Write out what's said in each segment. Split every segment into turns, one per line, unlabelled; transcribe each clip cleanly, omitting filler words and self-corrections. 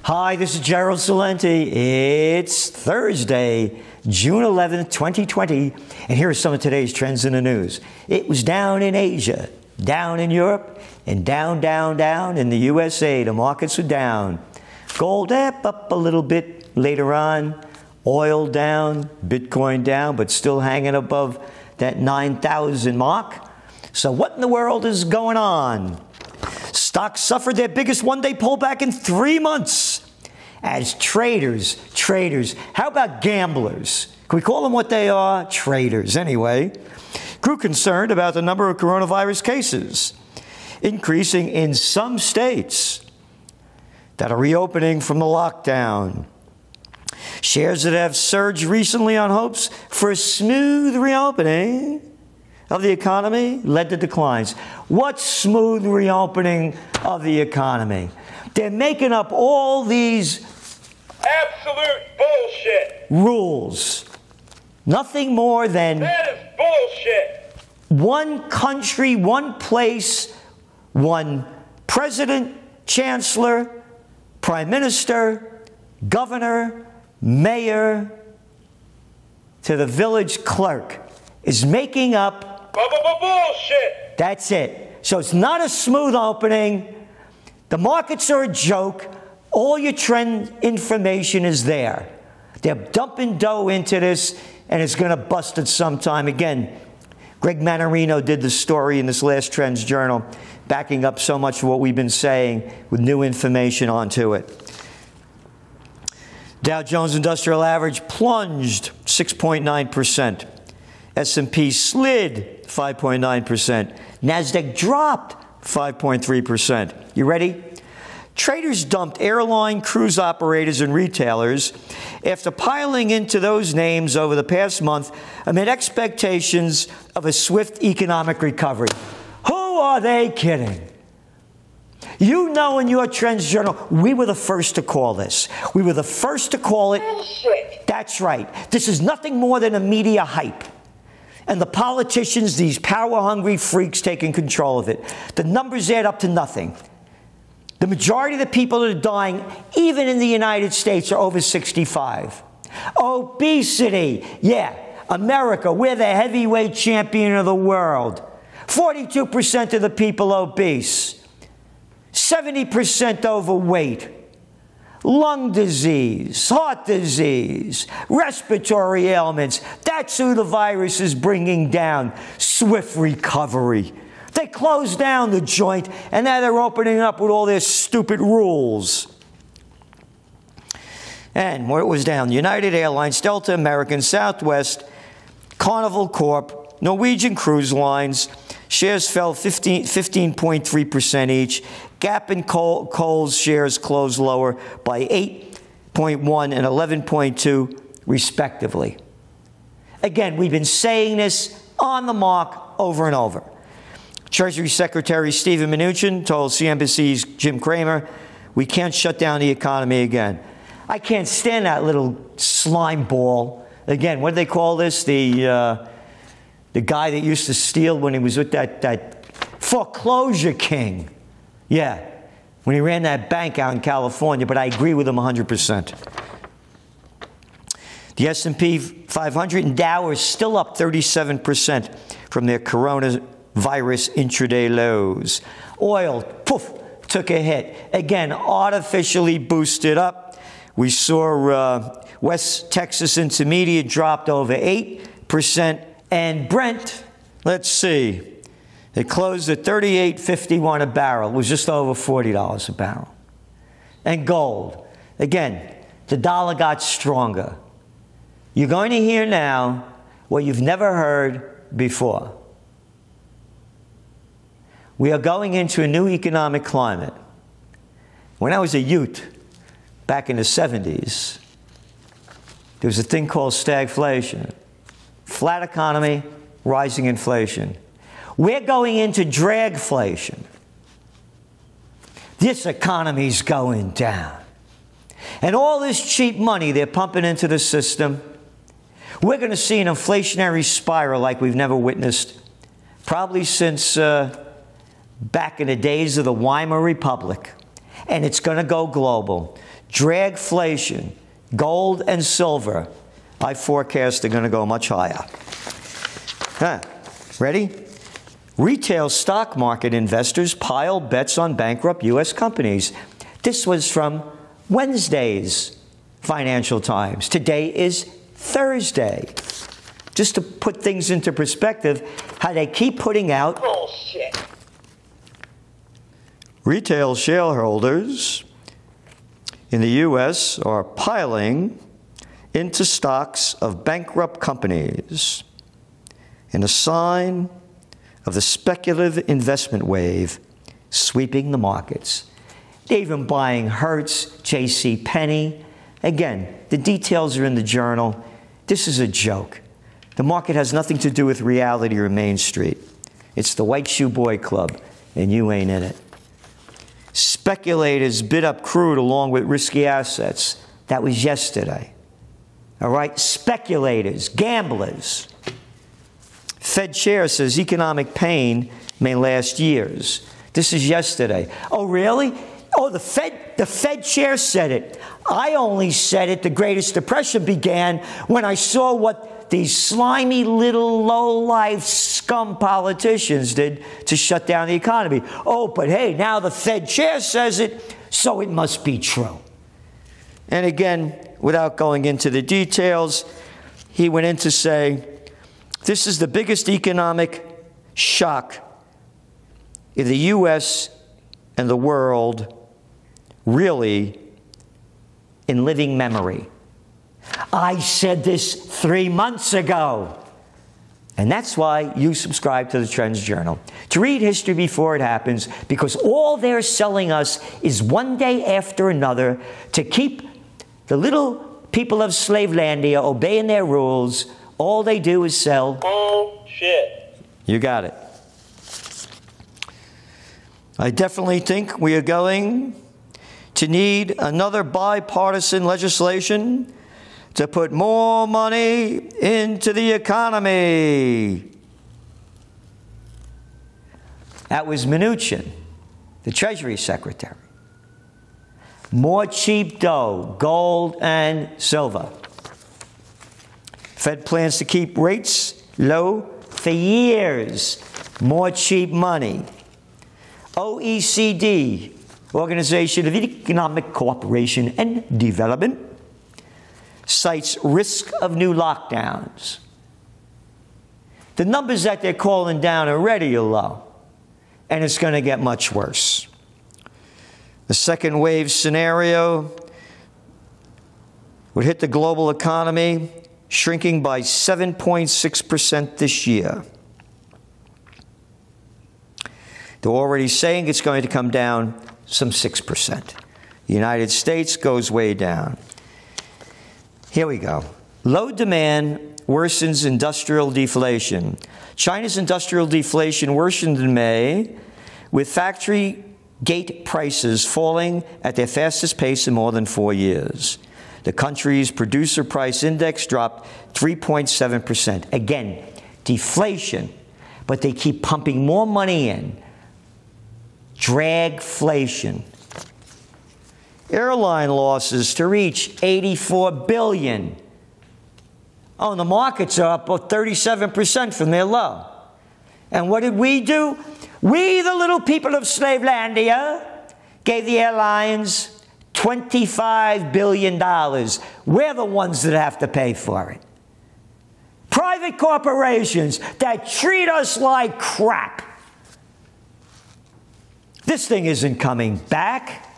Hi, this is Gerald Salenti. It's Thursday, June 11th, 2020, and here are some of today's trends in the news. It was down in Asia, down in Europe, and down in the USA. The markets were down. Gold up a little bit later on. Oil down, Bitcoin down, but still hanging above that 9,000 mark. So what in the world is going on? Stocks suffered their biggest one-day pullback in 3 months as traders, how about gamblers? Can we call them what they are? Traders, anyway. Grew concerned about the number of coronavirus cases increasing in some states that are reopening from the lockdown. Shares that have surged recently on hopes for a smooth reopening of the economy led to declines. What's smooth reopening of the economy? They're making up all these
absolute bullshit
rules. Nothing more than
that is bullshit.
One country, one place, one president, chancellor, prime minister, governor, mayor, to the village clerk is making up
bullshit.
That's it. So it's not a smooth opening. The markets are a joke. All your trend information is there. They're dumping dough into this, and it's going to bust at some time. Again, Greg Manarino did the story in this last Trends Journal, backing up so much of what we've been saying with new information onto it. Dow Jones Industrial Average plunged 6.9%. S&P slid 5.9%. NASDAQ dropped 5.3%. You ready? Traders dumped airline, cruise operators, and retailers after piling into those names over the past month amid expectations of a swift economic recovery. Who are they kidding? You know, in your Trends Journal, we were the first to call this. We were the first to call it.
Bullshit.
That's right. This is nothing more than a media hype. And the politicians, these power-hungry freaks, taking control of it. The numbers add up to nothing. The majority of the people that are dying, even in the United States, are over 65. Obesity. Yeah, America, we're the heavyweight champion of the world. 42% of the people obese. 70% overweight. Lung disease, heart disease, respiratory ailments. That's who the virus is bringing down. Swift recovery. They closed down the joint, and now they're opening up with all their stupid rules. And where it was down, United Airlines, Delta, American, Southwest, Carnival Corp, Norwegian Cruise Lines, shares fell 15.3% each. Gap and Kohl's shares closed lower by 8.1 and 11.2, respectively. Again, we've been saying this on the mark over and over. Treasury Secretary Steven Mnuchin told CNBC's Jim Cramer, we can't shut down the economy again. I can't stand that little slime ball. Again, what do they call this? The guy that used to steal when he was with that foreclosure king. Yeah, when he ran that bank out in California, but I agree with him 100%. The S&P 500 and Dow are still up 37% from their coronavirus intraday lows. Oil, poof, took a hit. Again, artificially boosted up. We saw West Texas Intermediate dropped over 8%. And Brent, let's see, it closed at $38.51 a barrel. It was just over $40 a barrel. And gold, again, the dollar got stronger. You're going to hear now what you've never heard before. We are going into a new economic climate. When I was a youth, back in the 70s, there was a thing called stagflation. Flat economy, rising inflation. We're going into dragflation. This economy's going down. And all this cheap money they're pumping into the system, We're going to see an inflationary spiral like we've never witnessed, probably since back in the days of the Weimar Republic. And it's going to go global. Dragflation, gold and silver, I forecast are going to go much higher. Ready? Retail stock market investors pile bets on bankrupt U.S. companies. This was from Wednesday's Financial Times. Today is Thursday. Just to put things into perspective, how they keep putting out
Bullshit.
Retail shareholders in the U.S. are piling into stocks of bankrupt companies in a sign of the speculative investment wave sweeping the markets. They're even buying Hertz, J.C. Penney. Again, the details are in the journal. This is a joke. The market has nothing to do with reality or Main Street. It's the White Shoe Boy Club, and you ain't in it. Speculators bid up crude along with risky assets. That was yesterday. All right? Speculators, gamblers. Fed chair says economic pain may last years. This is yesterday. Oh, really? Oh, the Fed chair said it. I only said it. The Greatest Depression began when I saw what these slimy little low-life scum politicians did to shut down the economy. Oh, but hey, now the Fed chair says it, so it must be true. And again, without going into the details, he went in to say, this is the biggest economic shock in the U.S. and the world, really, in living memory. I said this 3 months ago. And that's why you subscribe to the Trends Journal, to read history before it happens, because all they're selling us is one day after another to keep the little people of Slavelandia obeying their rules. All they do is sell
Bullshit.
You got it. I definitely think we are going to need another bipartisan legislation to put more money into the economy. That was Mnuchin, the Treasury Secretary. More cheap dough, gold and silver. Fed plans to keep rates low for years. More cheap money. OECD, Organization of Economic Cooperation and Development, cites risk of new lockdowns. The numbers that they're calling down already are low, and it's going to get much worse. The second wave scenario would hit the global economy, shrinking by 7.6% this year. They're already saying it's going to come down some 6%. The United States goes way down. Here we go. Low demand worsens industrial deflation. China's industrial deflation worsened in May, with factory gate prices falling at their fastest pace in more than 4 years. The country's producer price index dropped 3.7%. Again, deflation, but they keep pumping more money in. Dragflation. Airline losses to reach $84 billion. Oh, and the markets are up 37% from their low. And what did we do? We, the little people of Slavelandia, gave the airlines $25 billion. We're the ones that have to pay for it. Private corporations that treat us like crap. This thing isn't coming back.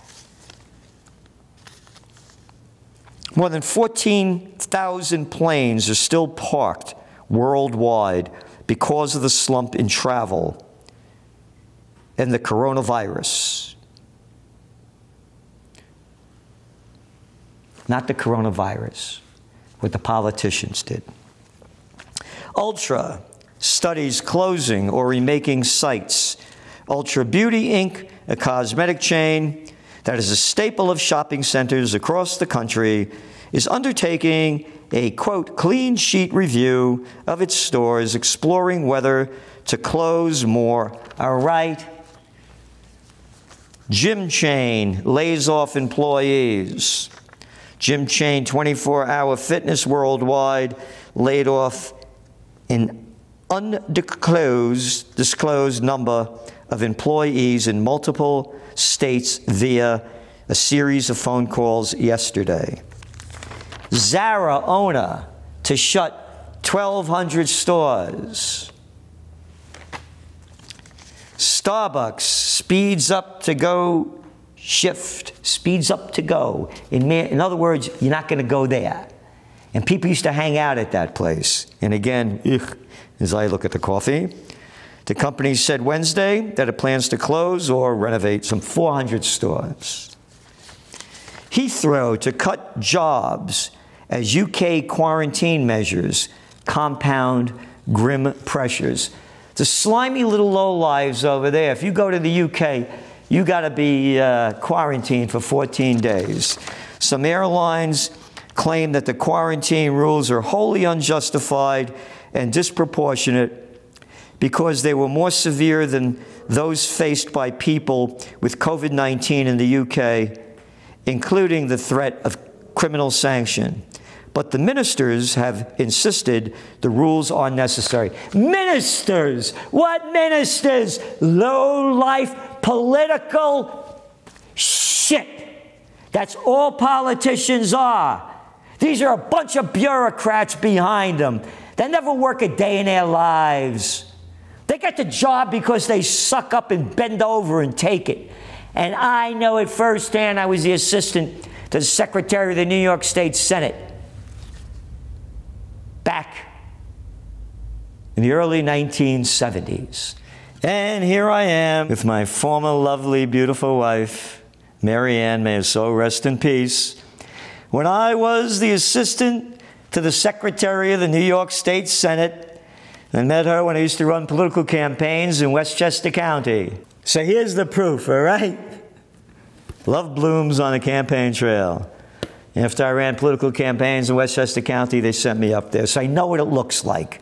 More than 14,000 planes are still parked worldwide because of the slump in travel and the coronavirus. Not the coronavirus, what the politicians did. Ultra studies closing or remaking sites. Ultra Beauty Inc., a cosmetic chain that is a staple of shopping centers across the country, is undertaking a, quote, clean sheet review of its stores, exploring whether to close more. All right. Gym chain lays off employees. Gym chain 24-hour fitness worldwide laid off an undisclosed number of employees in multiple states via a series of phone calls yesterday. Zara owner to shut 1,200 stores. Starbucks speeds up to go shift, speeds up to go. In other words, you're not going to go there. And people used to hang out at that place. And again, as I look at the coffee, the company said Wednesday that it plans to close or renovate some 400 stores. Heathrow to cut jobs as UK quarantine measures compound grim pressures. The slimy little lowlives over there, if you go to the UK, you got to be quarantined for 14 days. Some airlines claim that the quarantine rules are wholly unjustified and disproportionate because they were more severe than those faced by people with COVID-19 in the UK, including the threat of criminal sanction. But the ministers have insisted the rules are necessary. Ministers! What ministers? Low-life political shit. That's all politicians are. These are a bunch of bureaucrats behind them. They never work a day in their lives. They get the job because they suck up and bend over and take it. And I know it firsthand. I was the assistant to the Secretary of the New York State Senate back in the early 1970s. And here I am with my former lovely, beautiful wife, Mary Ann, may her soul rest in peace. When I was the assistant to the Secretary of the New York State Senate, I met her when I used to run political campaigns in Westchester County. So here's the proof, all right? Love blooms on the campaign trail. After I ran political campaigns in Westchester County, they sent me up there, so I know what it looks like.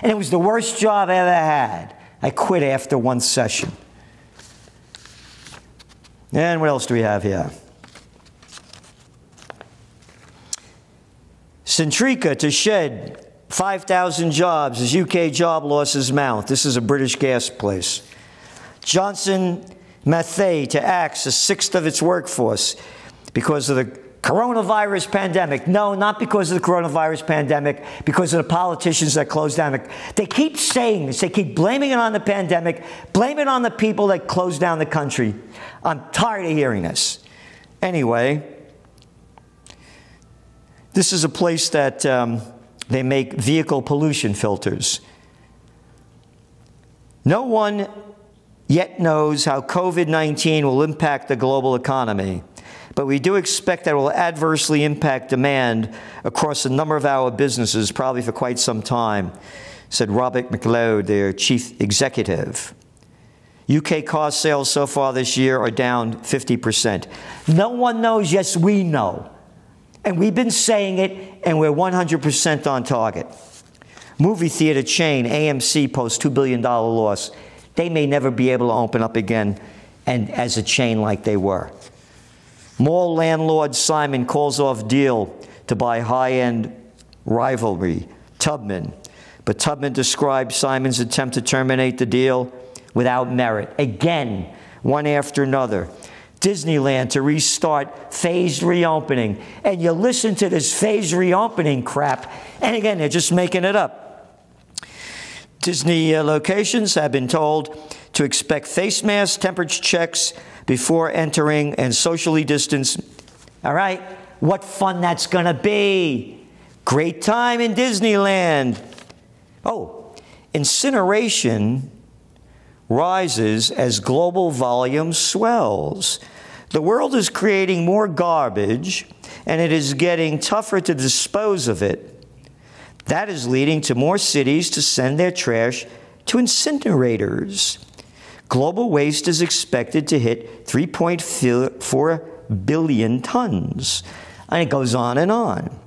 And it was the worst job I ever had. I quit after one session. And what else do we have here? Centrica to shed 5,000 jobs as UK job losses mount. This is a British gas place. Johnson Matthey to axe a sixth of its workforce because of the coronavirus pandemic. No, not because of the coronavirus pandemic, because of the politicians that closed down. They keep saying this. They keep blaming it on the pandemic, blame it on the people that closed down the country. I'm tired of hearing this. Anyway, this is a place that they make vehicle pollution filters. No one yet knows how COVID-19 will impact the global economy, but we do expect that it will adversely impact demand across a number of our businesses, probably for quite some time, said Robert McLeod, their chief executive. UK car sales so far this year are down 50%. No one knows, yes, we know. And we've been saying it, and we're 100% on target. Movie theater chain AMC posts $2 billion loss. They may never be able to open up again and as a chain like they were. Mall landlord Simon calls off deal to buy high-end rivalry, Tubman. But Tubman described Simon's attempt to terminate the deal without merit. Again, one after another. Disneyland to restart phased reopening. And you listen to this phased reopening crap, and again, they're just making it up. Disney locations have been told to expect face masks, temperature checks before entering, and socially distanced. All right, what fun that's going to be. Great time in Disneyland. Oh, incineration rises as global volume swells. The world is creating more garbage, and it is getting tougher to dispose of it. That is leading to more cities to send their trash to incinerators. Global waste is expected to hit 3.4 billion tons. And it goes on and on.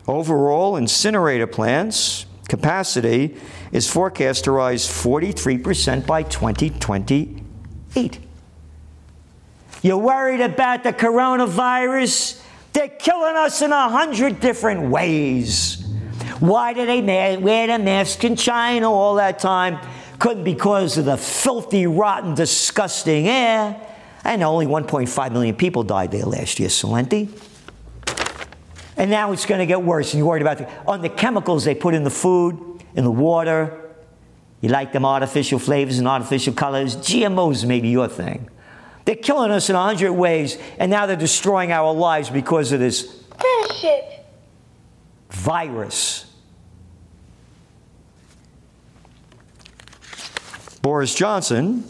Overall, incinerator plants capacity is forecast to rise 43% by 2028. You're worried about the coronavirus? They're killing us in 100 different ways. Why do they wear the mask in China all that time? Couldn't be because of the filthy, rotten, disgusting air. And only 1.5 million people died there last year, Salenti. And now it's going to get worse. And you're worried about the chemicals they put in the food, in the water. You like them artificial flavors and artificial colors. GMOs may be your thing. They're killing us in 100 ways, and now they're destroying our lives because of this
Bullshit.
virus. Boris Johnson,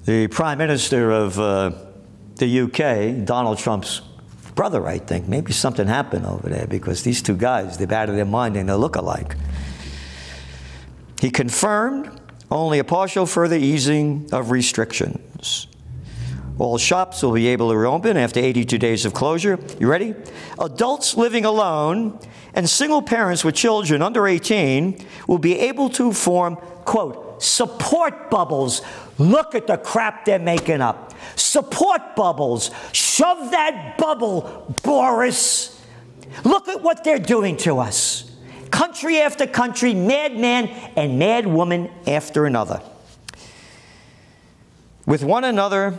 the Prime Minister of the UK, Donald Trump's brother, I think. Maybe something happened over there because these two guys, they're out of their mind and they look alike. He confirmed only a partial further easing of restrictions. All shops will be able to reopen after 82 days of closure. You ready? Adults living alone and single parents with children under 18 will be able to form, quote, support bubbles. Look at the crap they're making up. Support bubbles. Shove that bubble, Boris. Look at what they're doing to us. Country after country, madman and mad woman after another. With one another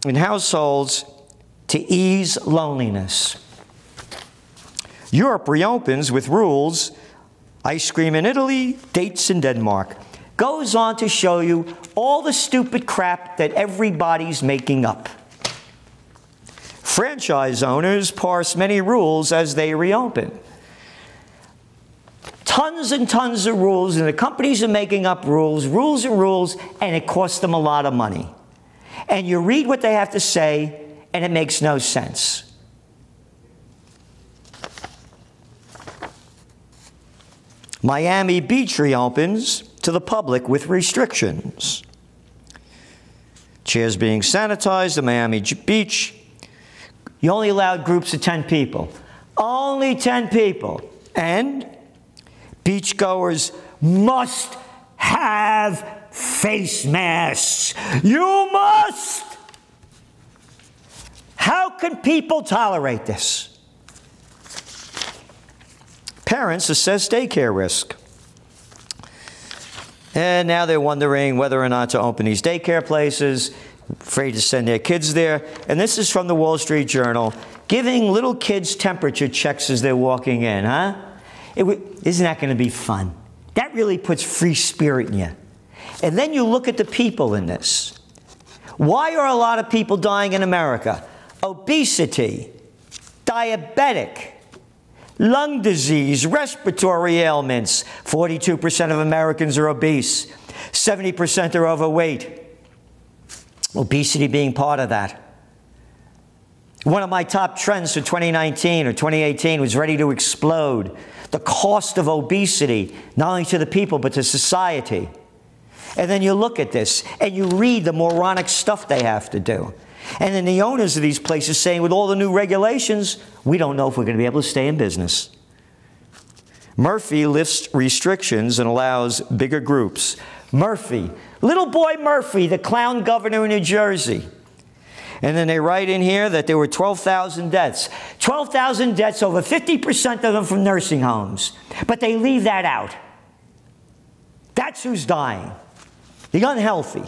in households to ease loneliness. Europe reopens with rules. Ice cream in Italy, dates in Denmark. Goes on to show you all the stupid crap that everybody's making up. Franchise owners parse many rules as they reopen. Tons and tons of rules, and the companies are making up rules, rules and rules, and it costs them a lot of money. And you read what they have to say, and it makes no sense. Miami Beach reopens to the public with restrictions. Chairs being sanitized at Miami Beach. You only allowed groups of 10 people. Only 10 people. And beachgoers must have face masks. You must! How can people tolerate this? Parents assess daycare risk. And now they're wondering whether or not to open these daycare places, afraid to send their kids there. And this is from the Wall Street Journal, giving little kids temperature checks as they're walking in, huh? Isn't that going to be fun? That really puts free spirit in you. And then you look at the people in this. Why are a lot of people dying in America? Obesity, diabetic, lung disease, respiratory ailments. 42% of Americans are obese. 70% are overweight. Obesity being part of that. One of my top trends for 2019 or 2018 was ready to explode. The cost of obesity, not only to the people, but to society. And then you look at this, and you read the moronic stuff they have to do. And then the owners of these places saying, with all the new regulations, we don't know if we're going to be able to stay in business. Murphy lifts restrictions and allows bigger groups. Murphy, little boy Murphy, the clown governor in New Jersey. And then they write in here that there were 12,000 deaths. 12,000 deaths, over 50% of them from nursing homes. But they leave that out. That's who's dying. The unhealthy.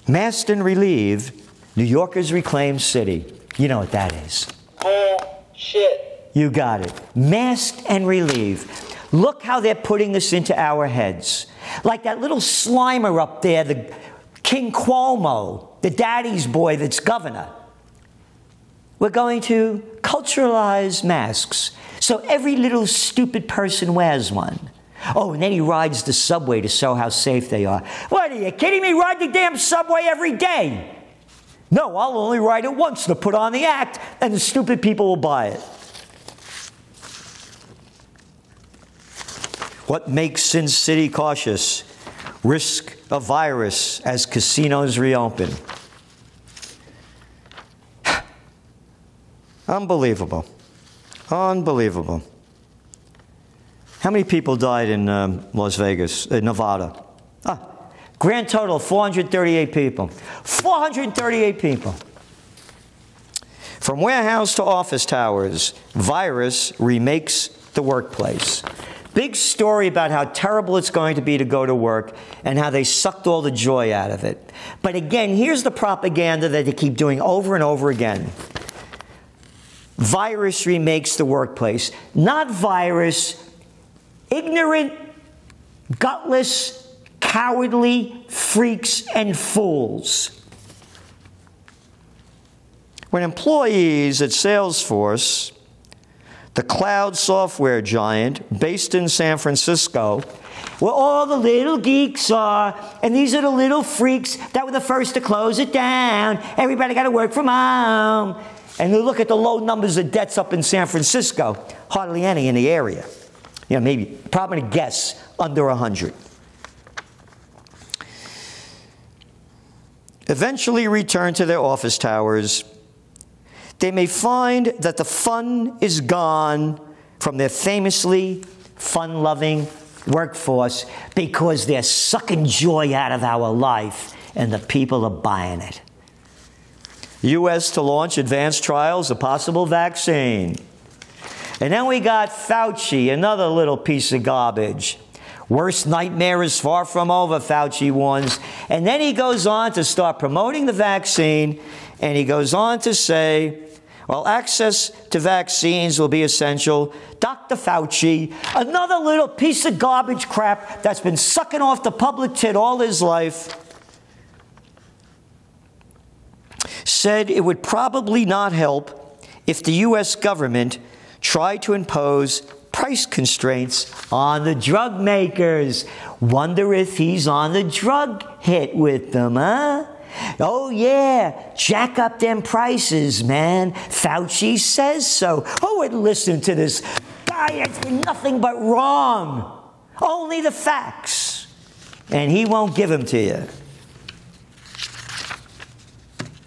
Masked and relieved, New Yorkers reclaim city. You know what that is.
Bullshit.
You got it. Masked and relieved. Look how they're putting this into our heads. Like that little Slimer up there, the King Cuomo, the daddy's boy that's governor. We're going to culturalize masks. So every little stupid person wears one. Oh, and then he rides the subway to show how safe they are. What, are you kidding me? Ride the damn subway every day. No, I'll only ride it once to put on the act, and the stupid people will buy it. What makes Sin City cautious? Risk of virus as casinos reopen. Unbelievable. Unbelievable. How many people died in Las Vegas, Nevada? Grand total, 438 people. 438 people. From warehouse to office towers, virus remakes the workplace. Big story about how terrible it's going to be to go to work and how they sucked all the joy out of it. But again, here's the propaganda that they keep doing over and over again. Virus remakes the workplace. Not virus. Ignorant, gutless, cowardly freaks and fools. When employees at Salesforce, the cloud software giant based in San Francisco, where all the little geeks are, and these are the little freaks that were the first to close it down. Everybody got to work from home. And you look at the low numbers of deaths up in San Francisco, hardly any in the area. You know, maybe, probably guess, under 100. Eventually return to their office towers, they may find that the fun is gone from their famously fun-loving workforce because they're sucking joy out of our life and the people are buying it. U.S. to launch advanced trials of possible vaccine. And then we got Fauci, another little piece of garbage. Worst nightmare is far from over, Fauci warns. And then he goes on to start promoting the vaccine, and he goes on to say, well, access to vaccines will be essential. Dr. Fauci, another little piece of garbage crap that's been sucking off the public tit all his life, said it would probably not help if the U.S. government tried to impose price constraints on the drug makers. Wonder if he's on the drug hit with them, huh? Oh, yeah, jack up them prices, man. Fauci says so. Who would listen to this guy that's been nothing but wrong? Only the facts. And he won't give them to you.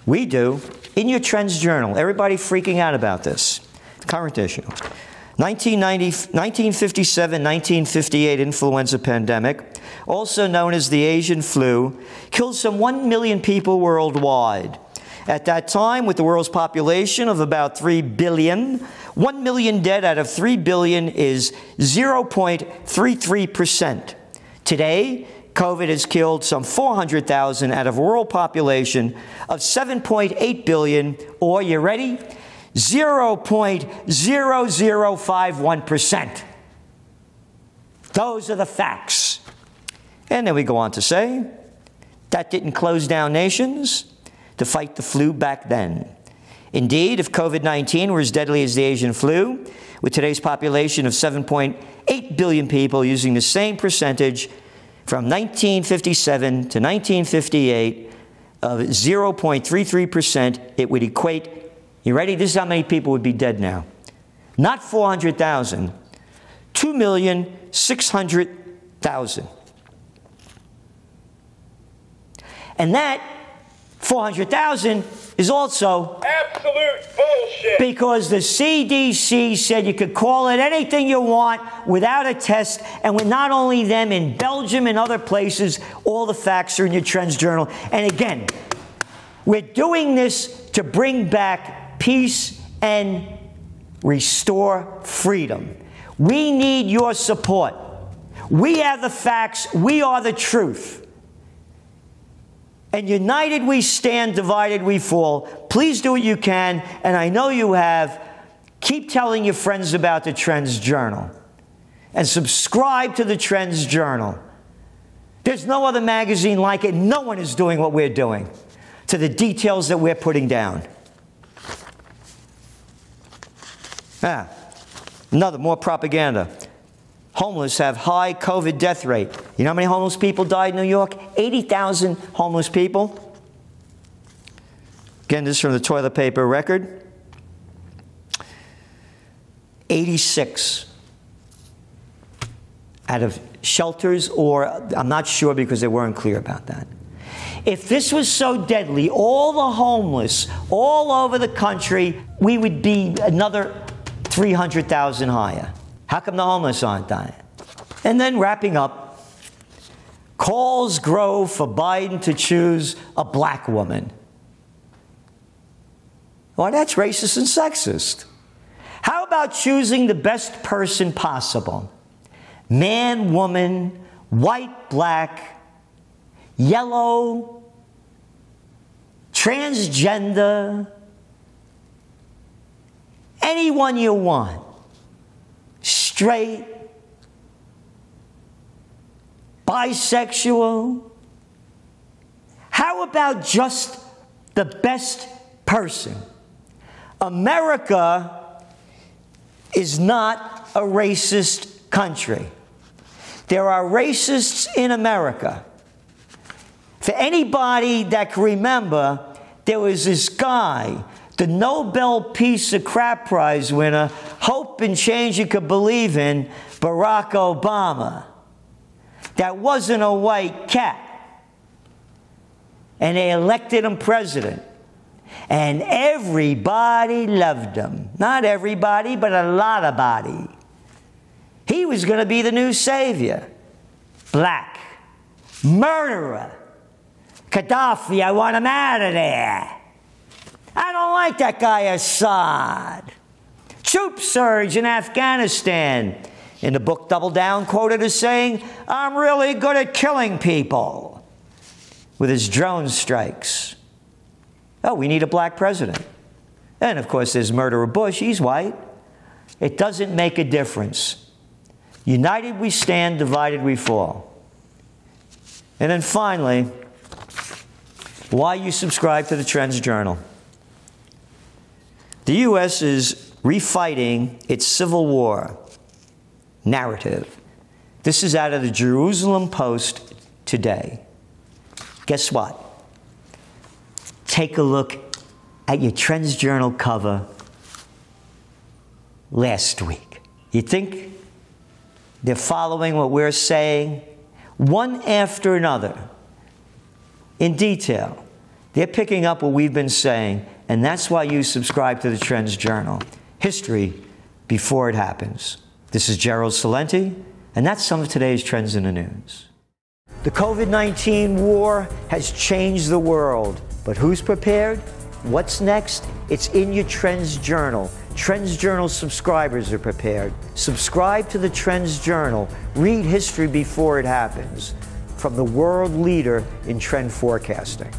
We do. In your Trends Journal, everybody freaking out about this. Current issue. 1957-1958 influenza pandemic, also known as the Asian flu, killed some 1 million people worldwide. At that time, with the world's population of about 3 billion, 1 million dead out of 3 billion is 0.33%. Today, COVID has killed some 400,000 out of a world population of 7.8 billion, or, you ready? 0.0051%. Those are the facts. And then we go on to say, that didn't close down nations to fight the flu back then. Indeed, if COVID-19 were as deadly as the Asian flu, with today's population of 7.8 billion people using the same percentage from 1957 to 1958 of 0.33%, it would equate, you ready? This is how many people would be dead now. Not 400,000, 2,600,000. And that 400,000 is also
Absolute bullshit.
because the CDC said you could call it anything you want without a test, and with not only them, in Belgium and other places, all the facts are in your Trends Journal. And again, we're doing this to bring back peace and restore freedom. We need your support. We have the facts. We are the truth. And united we stand, divided we fall. Please do what you can, and I know you have. Keep telling your friends about the Trends Journal. And subscribe to the Trends Journal. There's no other magazine like it. No one is doing what we're doing to the details that we're putting down. More propaganda. Homeless have high COVID death rate. You know how many homeless people died in New York? 80,000 homeless people. Again, this is from the Toilet Paper Record. 86 out of shelters, or I'm not sure because they weren't clear about that. If this was so deadly, all the homeless all over the country, we would be another 300,000 higher. How come the homeless aren't dying? And then wrapping up, calls grow for Biden to choose a black woman. Well, that's racist and sexist. How about choosing the best person possible? Man, woman, white, black, yellow, transgender, anyone you want, straight, bisexual. How about just the best person? America is not a racist country. There are racists in America. For anybody that can remember, there was this guy, the Nobel Peace of Crap Prize winner, hope and change you could believe in, Barack Obama. That wasn't a white cat. And they elected him president. And everybody loved him. Not everybody, but a lot of body. He was going to be the new savior. Black. Murderer. Gaddafi, I want him out of there. I don't like that guy Assad. Troop surge in Afghanistan. In the book Double Down, quoted as saying, I'm really good at killing people. With his drone strikes. Oh, we need a black president. And of course, there's murderer Bush. He's white. It doesn't make a difference. United we stand, divided we fall. And then finally, why you subscribe to the Trends Journal. The U.S. is refighting its Civil War narrative. This is out of the Jerusalem Post today. Guess what? Take a look at your Trends Journal cover last week. You think they're following what we're saying? One after another, in detail. They're picking up what we've been saying, and that's why you subscribe to the Trends Journal. History before it happens. This is Gerald Celente, and that's some of today's Trends in the News. The COVID-19 war has changed the world, but who's prepared? What's next? It's in your Trends Journal. Trends Journal subscribers are prepared. Subscribe to the Trends Journal. Read history before it happens. From the world leader in trend forecasting.